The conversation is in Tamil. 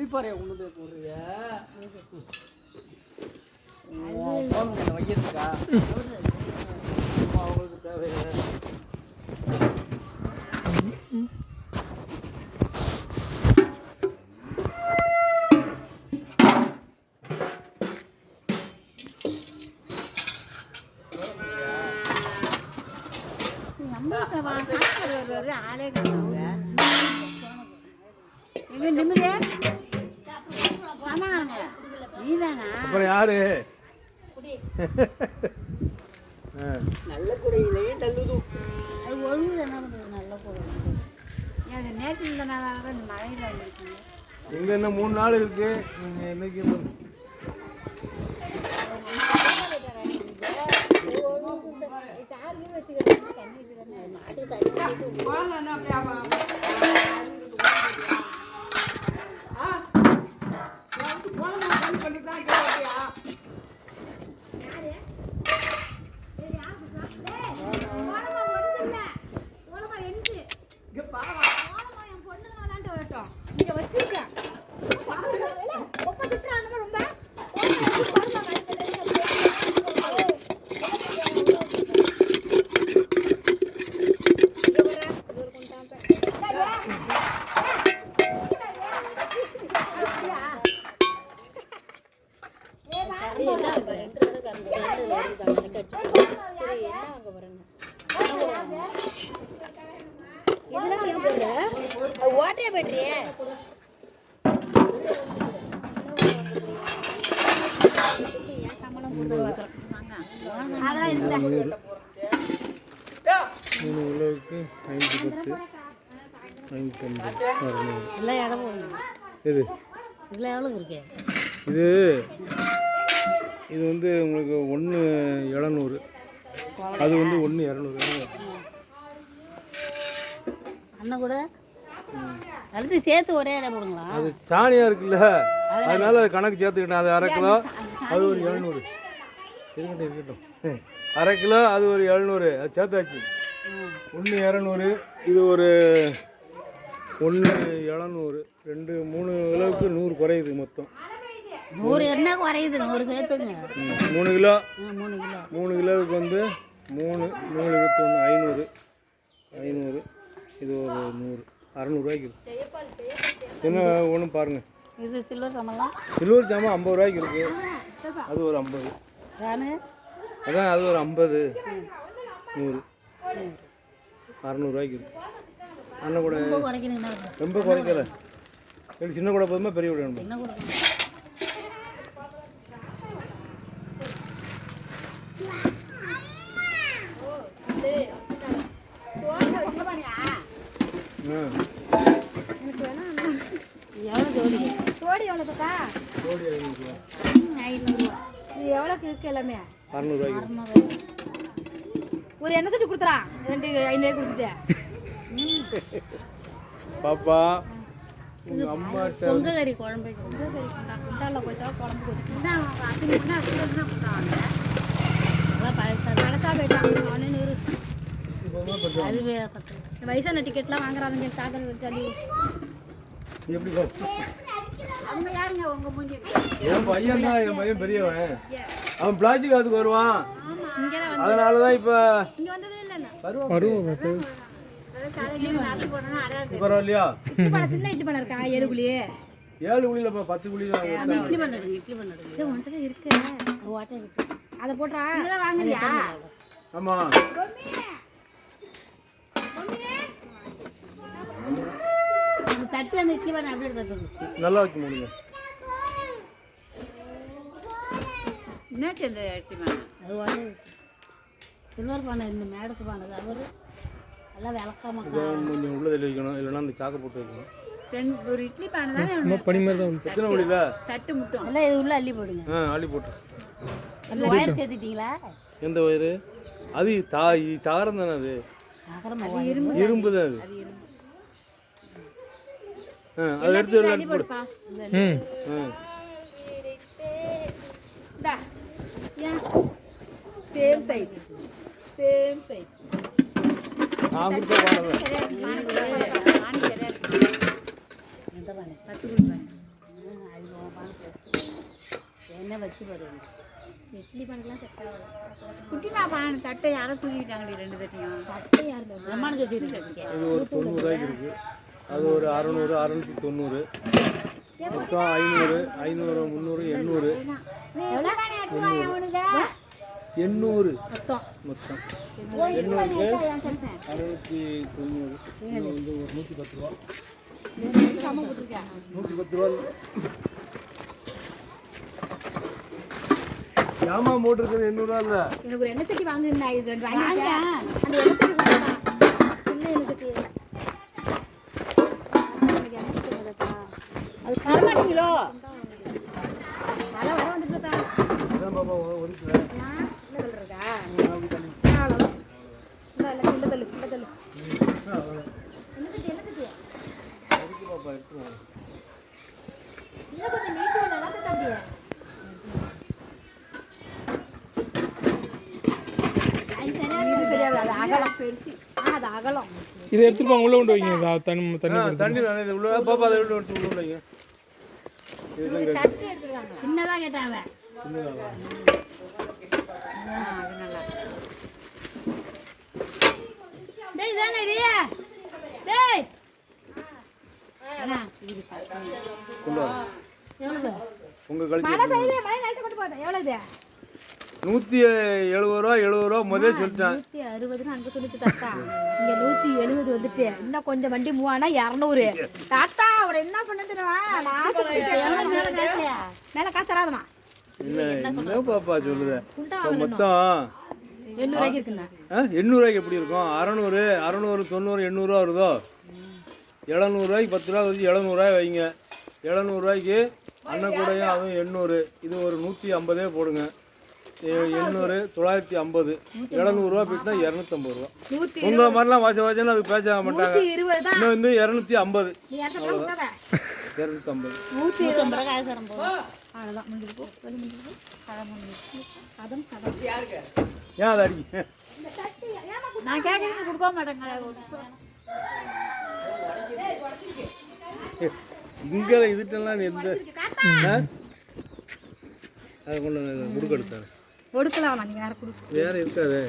ஸ்லீப்பரே ஒன்று போடுறிய வைக்கிறதுக்கா அவங்களுக்கு தேவையில்லை. ஆளே எங்க நிமிரே நீதானா? அப்புறம் யாரு? நல்ல குடையிலேயே தள்ளுது. அது ஒழுங்கு என்ன பண்ணுறது? நல்ல குடை அது நேற்று இந்த நாளாக தான் இந்த மழையில் வந்துருக்கீங்க. எங்க என்ன 3 நாள் இருக்கு. நீங்கள் என்னைக்கு ஓட்டையா போய்ட்றியே? இது வந்து உங்களுக்கு 1,700, அது வந்து 1,200. அண்ணன் கூட அடுத்து சேர்த்து ஒரே இடம் போடுங்களா? அது சாணியா இருக்குல்ல, அதனால கணக்கு சேர்த்துக்கிட்டேன். அது 1/2 கிலோ, அது ஒரு 700. இருக்கட்டும், அரை கிலோ, அது ஒரு 700, அது சேர்த்தாச்சு. 1,200, இது ஒரு 1,700, 2 3 கிலோவுக்கு 100 குறையுது. மொத்தம் 100 என்ன குறையுது? 100 சேர்த்துங்க. 3 கிலோ, 3 கிலோவுக்கு வந்து 3 21 500, இது ஒரு 100, 600 ரூபாய்க்கு என்ன ஒன்றும் பாருங்கள். இது சில்வர் சாமான், சில்வர் சாமான் 50 ரூபாய்க்கு இருக்கு. அது ஒரு 50, அதான் அது ஒரு 50, 100, 600 ரூபாய்க்கு இருக்கு. அண்ணன் கூட ரொம்ப குறைக்கல. சின்ன கூட போதுமா பெரிய கூட வேணுமா? சோடி எவ்வளோக்கா? சோடி 500. 500. இது எவ்வளோக்கு இருக்கு? எல்லாமே 600 ரூபாய்க்கு. ஒரு எண்ணெய் சட்டி கொடுத்துறான், 500 கொடுத்துட்டேன். பாப்பா உங்க அம்மாட்ட பொங்கக்கறி குழம்பு, குண்டால போய்த்தா குழம்பு கொடுத்துட்டா. பழசா போயிட்டாங்க. அதுவே வயசான டிக்கெட்லாம் வாங்குறாங்க. காதல் தள்ளி எப்படி அவங்க யாருங்க? உங்க மூஞ்சி என் பையன் தான். என் பையன் பெரியவன், அவன் பிளாஸ்டிக் ஆத்துக்கு வருவான். அதனாலதான் இப்ப இங்க வந்ததே இல்ல. வருவான். பரவாயில்லையா? சின்ன இட்லி பண்ண இருக்கா? 7 குழி 7 குழியில 10 குழி தான் இட்லி பண்ண இருக்கு. அதை போட்டா வாங்குறியா? ஆமா. தட்டி அந்த இட்லி பண்ண அப்படியே நல்லா வைக்க முடியுங்க. என்னாச்சு இந்த இட்லி பண்ண? அது வந்து சில்வர் பானை, இந்த மேடத்து பானை. அவரு நல்லா விளக்காம கொஞ்சம் உள்ள தள்ளி வைக்கணும், இல்லைன்னா அந்த சாக்கை போட்டு வைக்கணும். ஒரு இட்லி பானை தானே பனி மாதிரி தான். எத்தனை குழியில தட்டு முட்டும் எல்லாம் இது உள்ள அள்ளி போடுங்க. அள்ளி போட்டு. ஒயர் சேர்த்துட்டீங்களா? எந்த ஒயரு? அது தாரம் தானே. அது இரும்பு தான். அது எடுத்து போடுப்பா. Same size, same size. நான் கொடுத்த பானை தான். 10 கொடுப்பேன். என்ன வச்சு பாருங்க இட்லி பண்ணலாம் செட் ஆகல. குட்டிமா பானை தட்டை யாரும் தூக்கிட்டாங்கடி 2 தட்டையும். தட்டை யாரு அம்மானுக்கு வச்சுருக்கேன். இது ஒரு 90 ரூபாய்க்கு இருக்குது. அது ஒரு 600 690 மொத்தம் 500 500 300 800 எவ்வளோ பானை எடுத்துவாங்க அவனுக்கு? 800 மொத்தம் மொத்தம் ஓய், 800க்கு நான் சொல்றேன். 690 இது வந்து ஒரு 110 ரூபா சம போட்டிருக்கேன். 110 ரூபா. ஜாமா மோட்டர் இருக்குது 800 ரூபா இல்லை. எனக்கு ஒரு எண்ணெய் சட்டி வாங்குனா இது ரெண்டு வாங்கிட்டேன். அந்த எண்ணெய் சட்டி கொடுத்தா சின்ன எண்ணெய் சட்டி எனக்கு எண்ணெய் சட்டி கொடுத்தா அது தரமாட்டீங்களோ? வர வர வந்துட்டு தான் அதான் பாப்பா ஒதுக்குறேன். என்ன சொல்றதா அப்படி தள்ளி அவ்வளோதான் இல்லை இல்லை கிண்ட தள்ளு அவ்வளோதான். எண்ணெய் சட்டி இருக்கு பாப்பா எடுத்துருவோம். இன்னும் கொஞ்சம் நீட்டி ஒன்று நல்லா தம்பியே இது சரியாது அது அகலம் பெருசு அது அகலம் இதை எடுத்துட்டு போங்க, உள்ள கொண்டு வைங்க. தண்ணி தண்ணி வேணும் உள்ள பாப்பா அதை விட்டு எடுத்து உள்ள வைங்க. இதுதான் கேட்கு. தட்டு எடுத்துருவாங்க சின்னதாக கேட்டான் அவன். சின்னதாவா? அது நல்லா டேய் தானே டேய் அண்ணா இது கொண்டு வா. எவ்வளவு? உங்க கழிச்சு மழை பெய்யுது மழை லைட்டை கொண்டு போதும் எவ்வளோ இது 170 ரூபா 70 ரூபா முதல்ல சொல்லிட்டேன். 160ன்னு அங்கே சொல்லிட்டு தாத்தா இங்கே 170 வந்துட்டு இன்னும் கொஞ்சம் வண்டி மூவ் ஆனா 200 தாத்தா அவனை என்ன பண்ணுதுன்னா மேலே காசு தராதமா என்ன பாப்பா சொல்லுத குண்டா இப்போ மொத்தம் 800 ரூபாய்க்கு இருக்குண்ணா 800 ரூபாய்க்கு எப்படி இருக்கும்? 600 600 90 800 ரூபா வருதோ? 700 ரூபாய்க்கு 10 ரூபா வச்சு 700 ரூபாய் வைங்க. 700 ரூபாய்க்கு அண்ணன் கூடையும் அதுவும் 800. இது ஒரு 150 போடுங்க. 800 950 700 ரூபா போயிட்டுனா 250 ரூபா. 120 உங்களை மாதிரிலாம் வாசம் அதுக்கு பேச மாட்டாங்க. தான் இன்னும் வந்து 250 நீ யார்கிட்ட கொடுக்காத 250 150 ரூபாய் காசு தரம் போதும். அவ்வளோதான் முடிஞ்சிருப்போம் வெளி முடிஞ்சிருப்போம் கதை முடிஞ்சிருச்சு கதம் கதை ஏன் அதை அடிக்க? நான் கேட்கறது கொடுக்க மாட்டேங்க. இங்கே இதுட்டெல்லாம் எந்த ஆ? அதை கொண்டு கொடுக்க எடுத்தாரு கொடுக்கலாம் நீங்கள் யாரும் கொடுக்க வேற இருக்காது.